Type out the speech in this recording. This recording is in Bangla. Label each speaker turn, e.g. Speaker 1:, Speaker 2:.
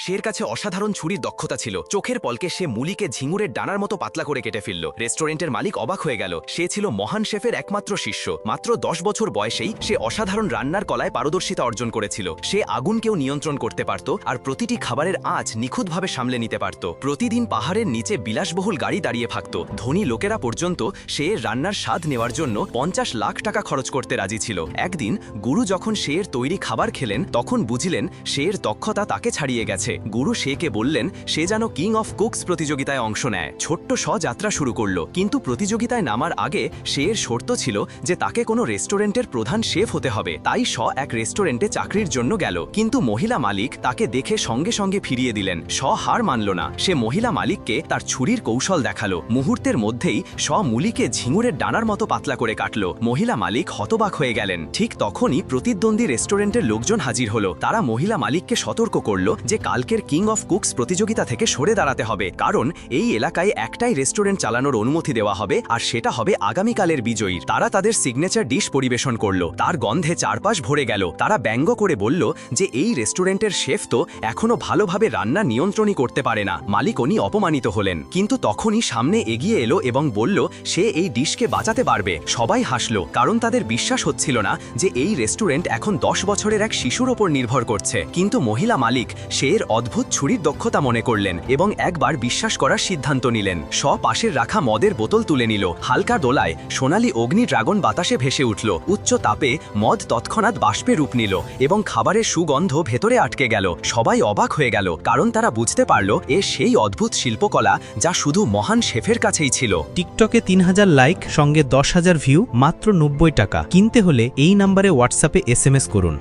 Speaker 1: শের কাছে অসাধারণ ছুরির দক্ষতা ছিল। চোখের পলকে সে মুলিকে ঝিঙুরের ডানার মতো পাতলা করে কেটে ফেলল। রেস্টুরেন্টের মালিক অবাক হয়ে গেল। সে ছিল মহান শেফের একমাত্র শিষ্য। মাত্র 10 বছর বয়সেই সে অসাধারণ রান্নার কলায় পারদর্শিতা অর্জন করেছিল। সে আগুনকেও নিয়ন্ত্রণ করতে পারত আর প্রতিটি খাবারের আঁচ নিখুঁতভাবে সামলে নিতে পারত। প্রতিদিন পাহাড়ের নিচে বিলাসবহুল গাড়ি দাঁড়িয়ে থাকত। ধনী লোকেরা পর্যন্ত সে রান্নার স্বাদ নেওয়ার জন্য 50 লাখ টাকা খরচ করতে রাজি ছিল। একদিন গুরু যখন শের তৈরি খাবার খেলেন তখন বুঝলেন শের দক্ষতা তাকে ছাড়িয়ে গেছে। গুরু শেকে বললেন সে যেন কিং অফ কুকস প্রতিযোগিতায় অংশ নেয়। ছোট্ট শ যাত্রা শুরু করল, কিন্তু প্রতিযোগিতায় নামার আগে শের শর্ত ছিল যে তাকে কোনো রেস্টুরেন্টের প্রধান শেফ হতে হবে। তাই শ এক রেস্টুরেন্টে চাকরির জন্য গেল, কিন্তু মহিলা মালিক তাকে দেখে সঙ্গে সঙ্গে ফিরিয়ে দিলেন। শ হার মানল না। সে মহিলা মালিককে তার ছুরির কৌশল দেখালো। মুহূর্তের মধ্যেই শ মুলিকে ঝিঙুরের ডানার মতো পাতলা করে কাটল। মহিলা মালিক হতবাক হয়ে গেলেন। ঠিক তখনই প্রতিদ্বন্দ্বী রেস্টুরেন্টের লোকজন হাজির হলো। তারা মহিলা মালিককে সতর্ক করল যে কালকের কিং অফ কুকস প্রতিযোগিতা থেকে সরে দাঁড়াতে হবে, কারণ এই এলাকায় একটাই রেস্টুরেন্ট চালানোর অনুমতি দেওয়া হবে আর সেটা হবে আগামীকালের বিজয়ী। তারা তাদের সিগনেচার ডিশ পরিবেশন করল। তার গন্ধে চারপাশ ভরে গেল। তারা ব্যঙ্গ করে বলল যে এই রেস্টুরেন্টের শেফ তো এখনো ভালোভাবে রান্না নিয়ন্ত্রণই করতে পারে না। মালিক উনি অপমানিত হলেন, কিন্তু তখনই সামনে এগিয়ে এলো এবং বলল সে এই ডিশকে বাঁচাতে পারবে। সবাই হাসল, কারণ তাদের বিশ্বাস হচ্ছিল না যে এই রেস্টুরেন্ট এখন 10 বছরের এক শিশুর ওপর নির্ভর করছে। কিন্তু মহিলা মালিক শের অদ্ভুত ছুরির দক্ষতা মনে করলেন এবং একবার বিশ্বাস করার সিদ্ধান্ত নিলেন। পাশের রাখা মদের বোতল তুলে নিল। হালকা দোলায় সোনালী অগ্নি ড্রাগন বাতাসে ভেসে উঠল। উচ্চ তাপে মদ তৎক্ষণাৎ বাষ্পে রূপ নিল এবং খাবারের সুগন্ধ ভেতরে আটকে গেল। সবাই অবাক হয়ে গেল, কারণ তারা বুঝতে পারল এ সেই অদ্ভুত শিল্পকলা যা শুধু মহান শেফের কাছেই ছিল।
Speaker 2: টিকটকে 3000 লাইক সঙ্গে 10,000 ভিউ, মাত্র 90 টাকা। কিনতে হলে এই নম্বরে হোয়াটসঅ্যাপে SMS করুন।